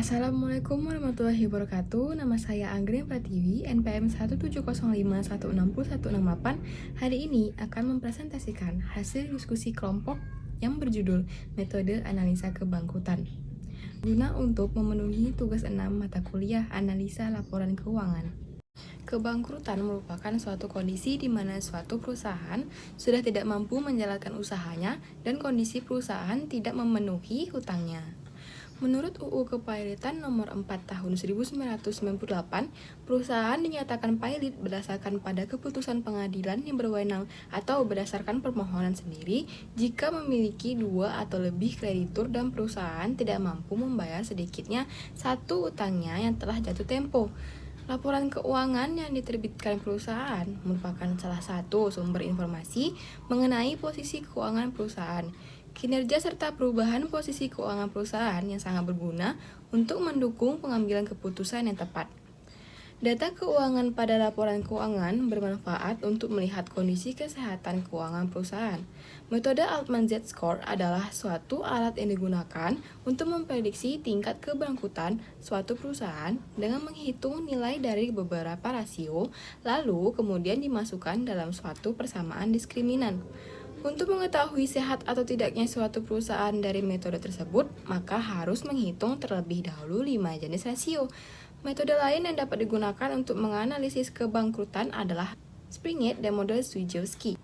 Assalamualaikum warahmatullahi wabarakatuh. Nama saya Anggrin Pratiwi, NPM 17051601168. Hari ini akan mempresentasikan hasil diskusi kelompok yang berjudul Metode Analisa Kebangkrutan. Guna untuk memenuhi tugas 6 mata kuliah Analisa Laporan Keuangan. Kebangkrutan merupakan suatu kondisi di mana suatu perusahaan sudah tidak mampu menjalankan usahanya dan kondisi perusahaan tidak memenuhi hutangnya. Menurut UU Kepailitan Nomor 4 Tahun 1998, perusahaan dinyatakan pailit berdasarkan pada keputusan pengadilan yang berwenang atau berdasarkan permohonan sendiri jika memiliki dua atau lebih kreditur dan perusahaan tidak mampu membayar sedikitnya satu utangnya yang telah jatuh tempo. Laporan keuangan yang diterbitkan perusahaan merupakan salah satu sumber informasi mengenai posisi keuangan perusahaan, kinerja serta perubahan posisi keuangan perusahaan yang sangat berguna untuk mendukung pengambilan keputusan yang tepat. Data keuangan pada laporan keuangan bermanfaat untuk melihat kondisi kesehatan keuangan perusahaan. Metode Altman Z-Score adalah suatu alat yang digunakan untuk memprediksi tingkat kebangkrutan suatu perusahaan dengan menghitung nilai dari beberapa rasio, lalu kemudian dimasukkan dalam suatu persamaan diskriminan. Untuk mengetahui sehat atau tidaknya suatu perusahaan dari metode tersebut, maka harus menghitung terlebih dahulu 5 jenis rasio. Metode lain yang dapat digunakan untuk menganalisis kebangkrutan adalah Springett dan model Swijewski.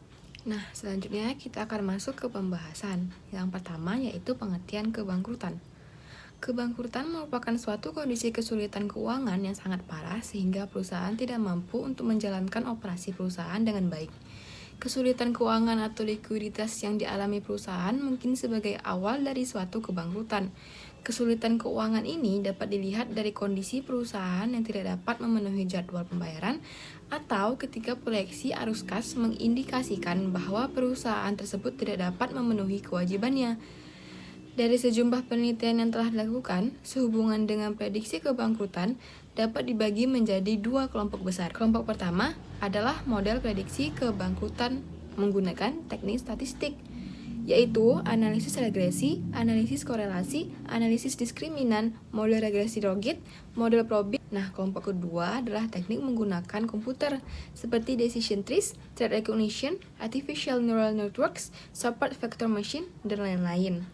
Nah, selanjutnya kita akan masuk ke pembahasan. Yang pertama yaitu pengertian kebangkrutan. Kebangkrutan merupakan suatu kondisi kesulitan keuangan yang sangat parah sehingga perusahaan tidak mampu untuk menjalankan operasi perusahaan dengan baik. Kesulitan keuangan atau likuiditas yang dialami perusahaan mungkin sebagai awal dari suatu kebangkrutan. Kesulitan keuangan ini dapat dilihat dari kondisi perusahaan yang tidak dapat memenuhi jadwal pembayaran atau ketika proyeksi arus kas mengindikasikan bahwa perusahaan tersebut tidak dapat memenuhi kewajibannya. Dari sejumlah penelitian yang telah dilakukan, sehubungan dengan prediksi kebangkrutan dapat dibagi menjadi dua kelompok besar. Kelompok pertama adalah model prediksi kebangkrutan menggunakan teknik statistik, yaitu analisis regresi, analisis korelasi, analisis diskriminan, model regresi Rogit, model probit. Nah, kelompok kedua adalah teknik menggunakan komputer seperti decision trees, thread recognition, artificial neural networks, support vector machine, dan lain-lain.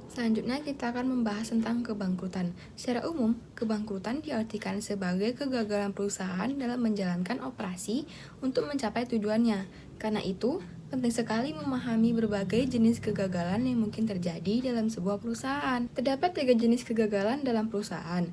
Selanjutnya kita akan membahas tentang kebangkrutan. Secara umum, kebangkrutan diartikan sebagai kegagalan perusahaan dalam menjalankan operasi untuk mencapai tujuannya. Karena itu, penting sekali memahami berbagai jenis kegagalan yang mungkin terjadi dalam sebuah perusahaan. Terdapat 3 jenis kegagalan dalam perusahaan,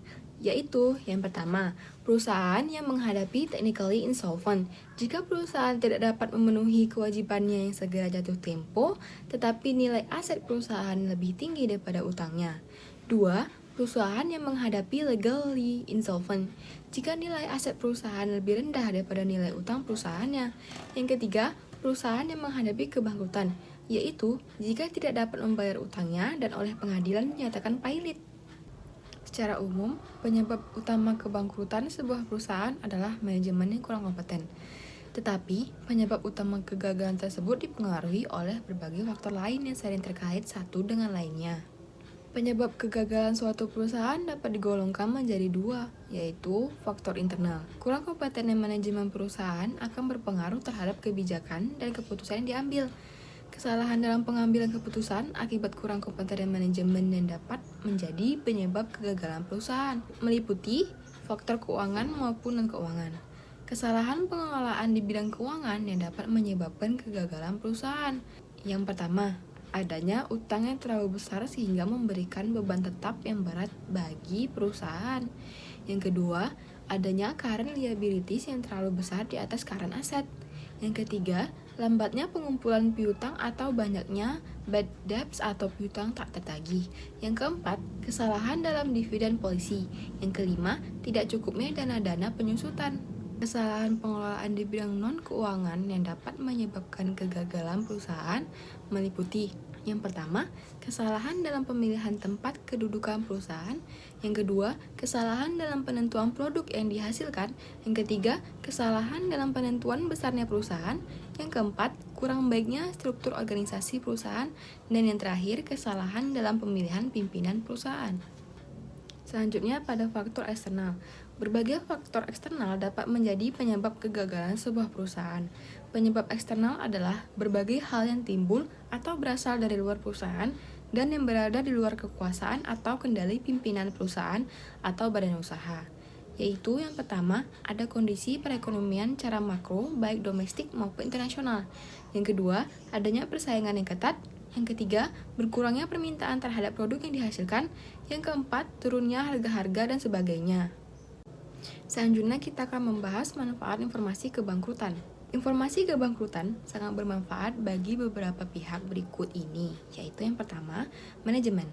yaitu yang pertama, perusahaan yang menghadapi technically insolvent. Jika perusahaan tidak dapat memenuhi kewajibannya yang segera jatuh tempo, tetapi nilai aset perusahaan lebih tinggi daripada utangnya. 2. Perusahaan yang menghadapi legally insolvent. Jika nilai aset perusahaan lebih rendah daripada nilai utang perusahaannya. Yang ketiga, perusahaan yang menghadapi kebangkrutan, yaitu jika tidak dapat membayar utangnya dan oleh pengadilan dinyatakan pailit. Secara umum, penyebab utama kebangkrutan sebuah perusahaan adalah manajemen yang kurang kompeten. Tetapi, penyebab utama kegagalan tersebut dipengaruhi oleh berbagai faktor lain yang sering terkait satu dengan lainnya. Penyebab kegagalan suatu perusahaan dapat digolongkan menjadi 2, yaitu faktor internal. Kurang kompetennya manajemen perusahaan akan berpengaruh terhadap kebijakan dan keputusan yang diambil. Kesalahan dalam pengambilan keputusan akibat kurang kompeten manajemen yang dapat menjadi penyebab kegagalan perusahaan, meliputi faktor keuangan maupun non-keuangan. Kesalahan pengelolaan di bidang keuangan yang dapat menyebabkan kegagalan perusahaan. Yang pertama, adanya utang yang terlalu besar sehingga memberikan beban tetap yang berat bagi perusahaan. Yang kedua, adanya current liabilities yang terlalu besar di atas current asset. Yang ketiga, lambatnya pengumpulan piutang atau banyaknya bad debts atau piutang tak tertagih. Yang keempat, kesalahan dalam dividen policy. Yang kelima, tidak cukupnya dana-dana penyusutan. Kesalahan pengelolaan di bidang non-keuangan yang dapat menyebabkan kegagalan perusahaan meliputi: yang pertama, kesalahan dalam pemilihan tempat kedudukan perusahaan. Yang kedua, kesalahan dalam penentuan produk yang dihasilkan. Yang ketiga, kesalahan dalam penentuan besarnya perusahaan. Yang keempat, kurang baiknya struktur organisasi perusahaan. Dan yang terakhir, kesalahan dalam pemilihan pimpinan perusahaan. Selanjutnya pada faktor eksternal. Berbagai faktor eksternal dapat menjadi penyebab kegagalan sebuah perusahaan. Penyebab eksternal adalah berbagai hal yang timbul atau berasal dari luar perusahaan dan yang berada di luar kekuasaan atau kendali pimpinan perusahaan atau badan usaha. Yaitu yang pertama, ada kondisi perekonomian secara makro baik domestik maupun internasional. Yang kedua, adanya persaingan yang ketat. Yang ketiga, berkurangnya permintaan terhadap produk yang dihasilkan. Yang keempat, turunnya harga-harga dan sebagainya. Selanjutnya kita akan membahas manfaat informasi kebangkrutan. Informasi kebangkrutan sangat bermanfaat bagi beberapa pihak berikut ini, yaitu yang pertama, manajemen.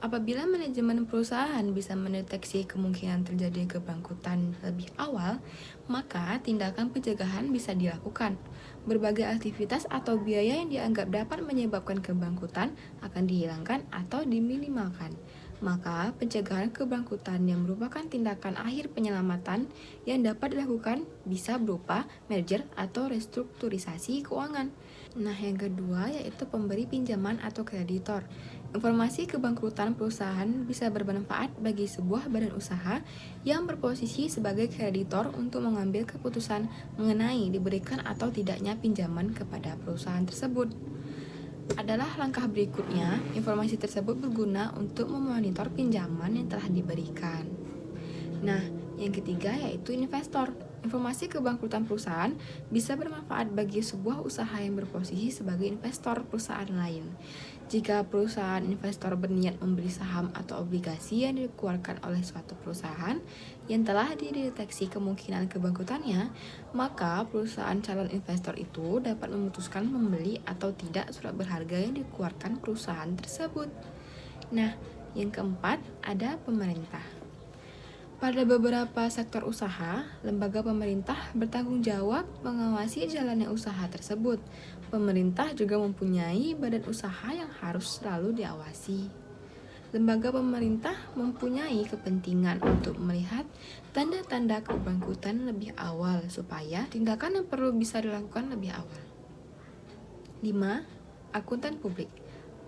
Apabila manajemen perusahaan bisa mendeteksi kemungkinan terjadi kebangkrutan lebih awal, maka tindakan pencegahan bisa dilakukan. Berbagai aktivitas atau biaya yang dianggap dapat menyebabkan kebangkrutan akan dihilangkan atau diminimalkan. Maka, pencegahan kebangkrutan yang merupakan tindakan akhir penyelamatan yang dapat dilakukan bisa berupa merger atau restrukturisasi keuangan. Nah, yang kedua yaitu pemberi pinjaman atau kreditor. Informasi kebangkrutan perusahaan bisa bermanfaat bagi sebuah badan usaha yang berposisi sebagai kreditor untuk mengambil keputusan mengenai diberikan atau tidaknya pinjaman kepada perusahaan tersebut. Adalah langkah berikutnya, informasi tersebut berguna untuk memonitor pinjaman yang telah diberikan. Nah, yang ketiga yaitu investor. Informasi kebangkrutan perusahaan bisa bermanfaat bagi sebuah usaha yang berposisi sebagai investor perusahaan lain. Jika perusahaan investor berniat membeli saham atau obligasi yang dikeluarkan oleh suatu perusahaan yang telah dideteksi kemungkinan kebangkrutannya, maka perusahaan calon investor itu dapat memutuskan membeli atau tidak surat berharga yang dikeluarkan perusahaan tersebut. Nah, yang keempat ada pemerintah. Pada beberapa sektor usaha, lembaga pemerintah bertanggung jawab mengawasi jalannya usaha tersebut. Pemerintah juga mempunyai badan usaha yang harus selalu diawasi. Lembaga pemerintah mempunyai kepentingan untuk melihat tanda-tanda kebangkrutan lebih awal supaya tindakan yang perlu bisa dilakukan lebih awal. 5. Akuntan publik.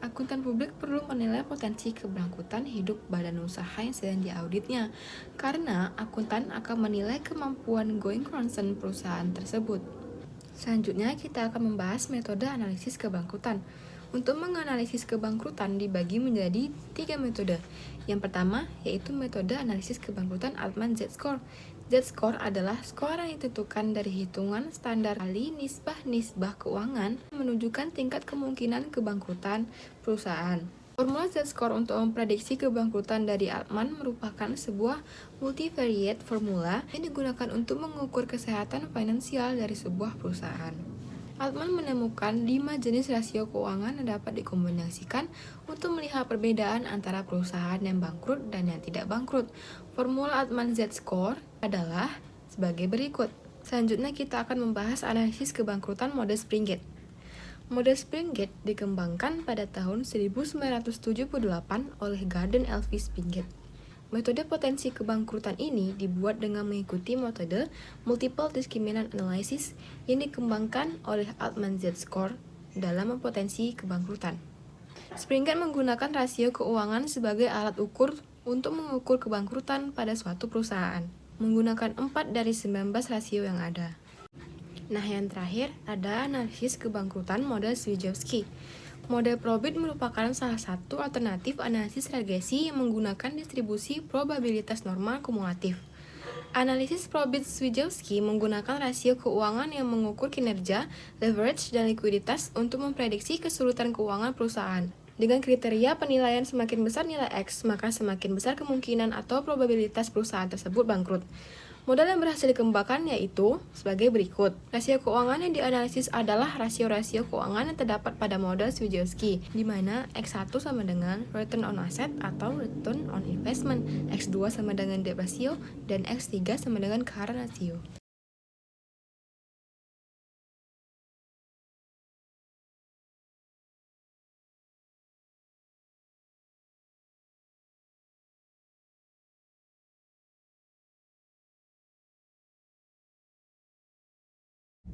Akuntan publik perlu menilai potensi kebangkrutan hidup badan usaha yang sedang diauditnya, karena akuntan akan menilai kemampuan going concern perusahaan tersebut. Selanjutnya, kita akan membahas metode analisis kebangkrutan. Untuk menganalisis kebangkrutan dibagi menjadi 3 metode. Yang pertama, yaitu metode analisis kebangkrutan Altman Z-score. Z-score adalah skor yang ditentukan dari hitungan standar kali nisbah-nisbah keuangan menunjukkan tingkat kemungkinan kebangkrutan perusahaan. Formula Z-score untuk memprediksi kebangkrutan dari Altman merupakan sebuah multivariate formula yang digunakan untuk mengukur kesehatan finansial dari sebuah perusahaan. Altman menemukan 5 jenis rasio keuangan yang dapat dikombinasikan untuk melihat perbedaan antara perusahaan yang bangkrut dan yang tidak bangkrut. Formula Altman Z-score adalah sebagai berikut. Selanjutnya kita akan membahas analisis kebangkrutan mode Springate. Mode Springate dikembangkan pada tahun 1978 oleh Gordon Elvis Springate. Metode potensi kebangkrutan ini dibuat dengan mengikuti metode Multiple Discriminant Analysis yang dikembangkan oleh Altman Z-score dalam mempotensi kebangkrutan. Springate menggunakan rasio keuangan sebagai alat ukur untuk mengukur kebangkrutan pada suatu perusahaan, menggunakan 4 dari 19 rasio yang ada. Nah, yang terakhir ada analisis kebangkrutan model Swijewski. Model Probit merupakan salah satu alternatif analisis regresi yang menggunakan distribusi probabilitas normal kumulatif. Analisis Probit-Swijewski menggunakan rasio keuangan yang mengukur kinerja, leverage, dan likuiditas untuk memprediksi kesulitan keuangan perusahaan. Dengan kriteria penilaian semakin besar nilai X, maka semakin besar kemungkinan atau probabilitas perusahaan tersebut bangkrut. Model yang berhasil dikembangkan yaitu sebagai berikut. Rasio keuangan yang dianalisis adalah rasio-rasio keuangan yang terdapat pada model Swijewski, di mana X1 sama dengan return on asset atau return on investment, X2 sama dengan debt ratio, dan X3 sama dengan current ratio.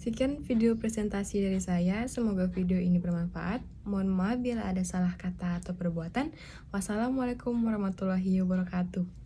Sekian video presentasi dari saya, semoga video ini bermanfaat. Mohon maaf bila ada salah kata atau perbuatan. Wassalamualaikum warahmatullahi wabarakatuh.